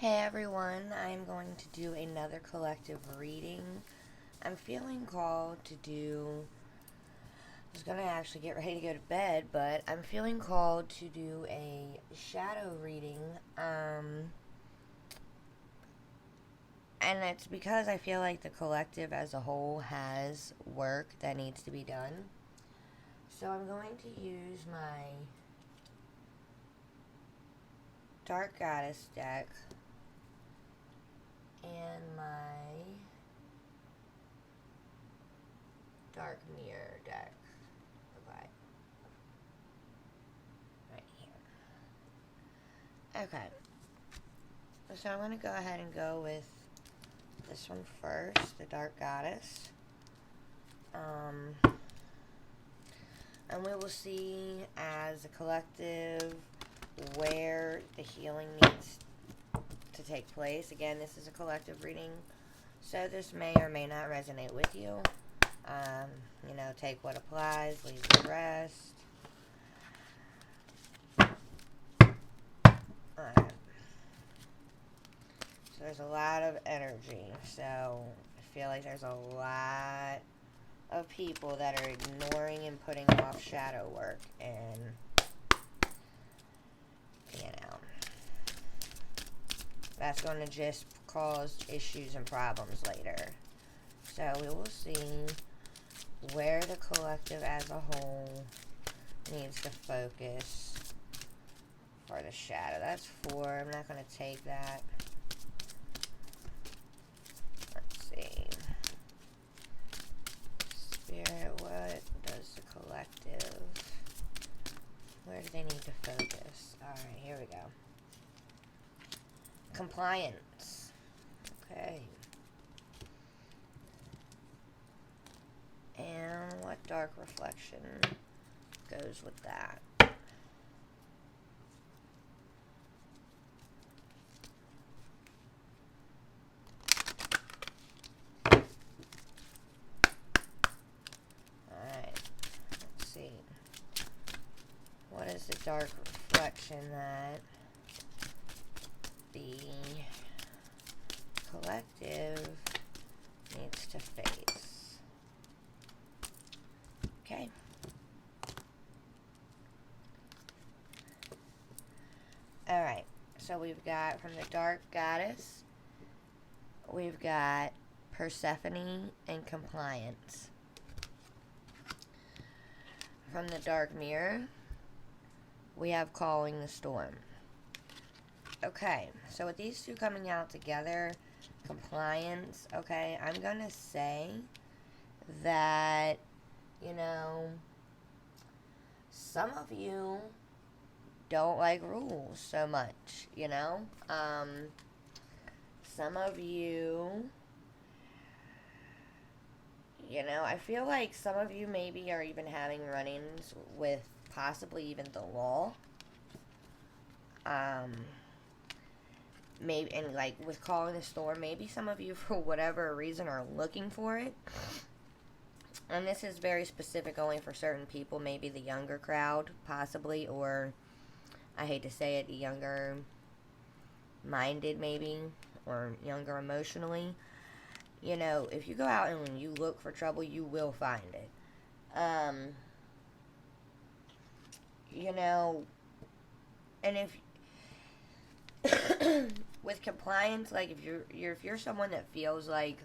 Hey everyone, I'm going to do another collective reading. I'm feeling called to do, I was going to actually get ready to go to bed, but I'm feeling called to do a shadow reading. And it's because I feel like the collective as a whole has work that needs to be done. So I'm going to use my Dark Goddess deck and my Dark Mirror deck. Okay. Right here. Okay. So I'm going to go ahead and go with this one first, the Dark Goddess. And we will see as a collective where the healing needs to take place. Again, this is a collective reading, so this may or may not resonate with you. Take what applies, leave the rest. Alright. So there's a lot of energy, so I feel like there's a lot of people that are ignoring and putting off shadow work, and that's going to just cause issues and problems later. So we will see where the collective as a whole needs to focus for the shadow. That's 4. I'm not going to take that. Let's see. Spirit, what does the collective... Where do they need to focus? Alright, here we go. Compliance. Okay. And what dark reflection goes with that? Alright. Let's see. What is the dark reflection that the collective needs to face? Okay. Alright, so we've got from the Dark Goddess, we've got Persephone and compliance. From the Dark Mirror, we have calling the storm. Okay, so with these two coming out together, compliance, okay, I'm going to say that, some of you don't like rules so much, some of you, I feel like some of you maybe are even having run-ins with possibly even the law. Maybe, and like with calling the storm, maybe some of you for whatever reason are looking for it. And this is very specific only for certain people, maybe the younger crowd, possibly, or I hate to say it, younger minded maybe, or younger emotionally. If you go out and you look for trouble, you will find it. And if with compliance, like if you're someone that feels like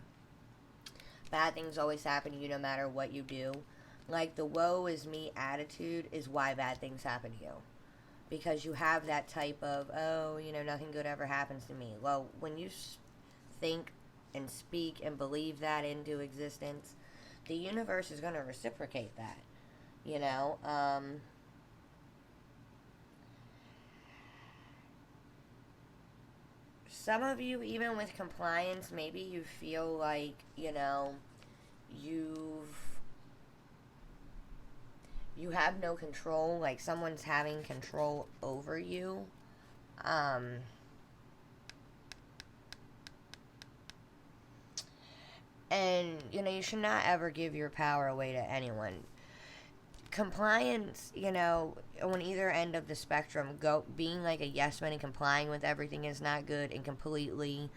bad things always happen to you no matter what you do, like the woe is me attitude is why bad things happen to you. Because you have that type of, nothing good ever happens to me. Well, when you think and speak and believe that into existence, the universe is going to reciprocate that. Some of you, even with compliance, maybe you feel like, you have no control, like someone's having control over you. And, you should not ever give your power away to anyone. compliance, on either end of the spectrum, being like a yes man and complying with everything is not good, and completely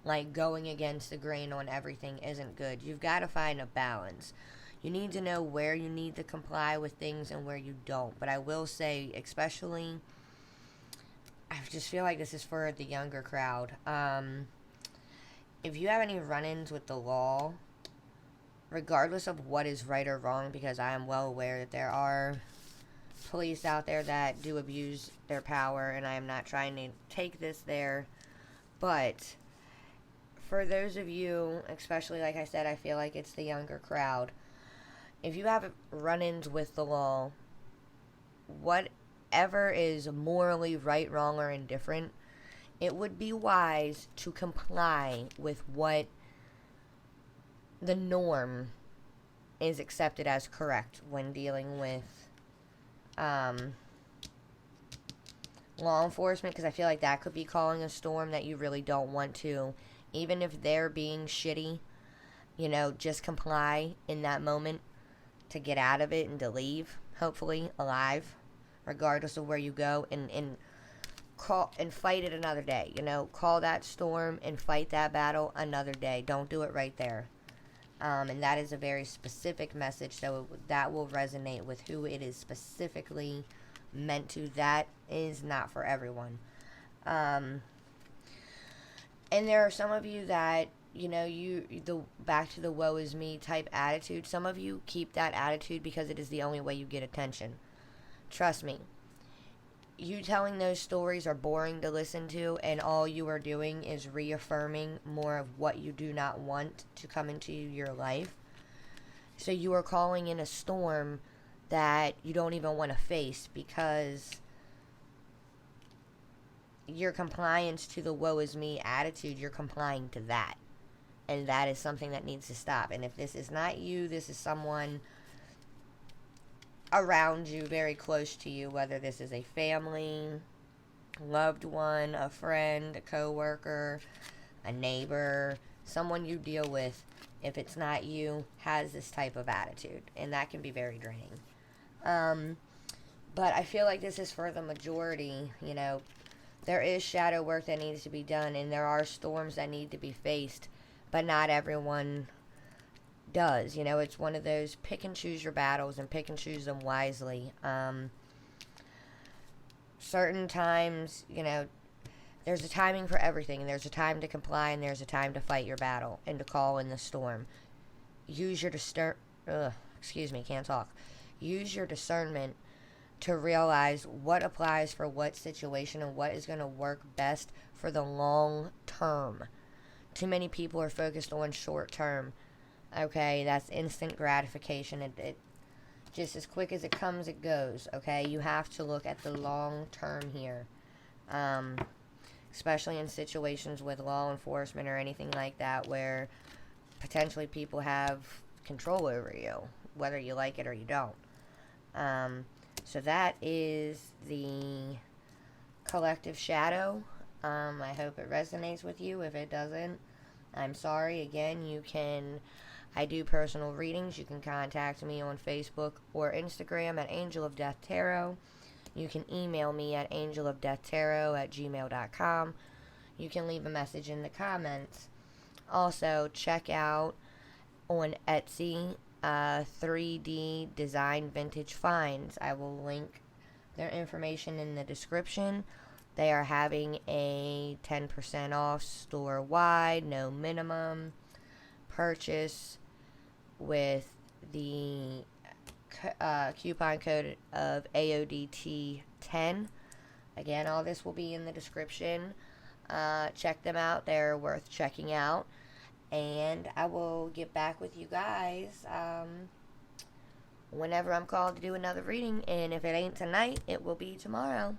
like going against the grain on everything isn't good. You've got to find a balance. You need to know where you need to comply with things and where you don't. But I will say, especially, I just feel like this is for the younger crowd. If you have any run-ins with the law, regardless of what is right or wrong, because I am well aware that there are police out there that do abuse their power, and I am not trying to take this there, but for those of you, especially like I said, I feel like it's the younger crowd, if you have run-ins with the law, whatever is morally right, wrong, or indifferent, it would be wise to comply with what the norm is accepted as correct when dealing with law enforcement, because I feel like that could be calling a storm that you really don't want to. Even if they're being shitty, just comply in that moment to get out of it and to leave, hopefully alive, regardless of where you go, and call and fight it another day. Call that storm and fight that battle another day. Don't do it right there. And that is a very specific message, so that will resonate with who it is specifically meant to. That is not for everyone. And there are some of you that, back to the woe is me type attitude. Some of you keep that attitude because it is the only way you get attention. Trust me. You telling those stories are boring to listen to, and all you are doing is reaffirming more of what you do not want to come into your life. So you are calling in a storm that you don't even want to face, because your compliance to the woe is me attitude, you're complying to that. And that is something that needs to stop. And if this is not you, this is someone around you, very close to you, whether this is a family, loved one, a friend, a coworker, a neighbor, someone you deal with, if it's not you, has this type of attitude. And that can be very draining. But I feel like this is for the majority. There is shadow work that needs to be done, and there are storms that need to be faced, but not everyone does. It's one of those pick and choose your battles and pick and choose them wisely. Certain times, there's a timing for everything, and there's a time to comply, and there's a time to fight your battle and to call in the storm. Use your Use your discernment to realize what applies for what situation and what is going to work best for the long term. Too many people are focused on short term. Okay, that's instant gratification. It just as quick as it comes, it goes. Okay, you have to look at the long term here. Especially in situations with law enforcement or anything like that, where potentially people have control over you, whether you like it or you don't. So that is the collective shadow. I hope it resonates with you. If it doesn't, I'm sorry. Again, I do personal readings. You can contact me on Facebook or Instagram at AngelOfDeathTarot. You can email me at AngelOfDeathTarot@gmail.com. You can leave a message in the comments. Also, check out on Etsy 3D Design Vintage Finds. I will link their information in the description. They are having a 10% off store-wide, no minimum purchase, with the coupon code of AODT10. Again, all this will be in the description. Check them out. They're worth checking out. And I will get back with you guys whenever I'm called to do another reading. And if it ain't tonight, it will be tomorrow.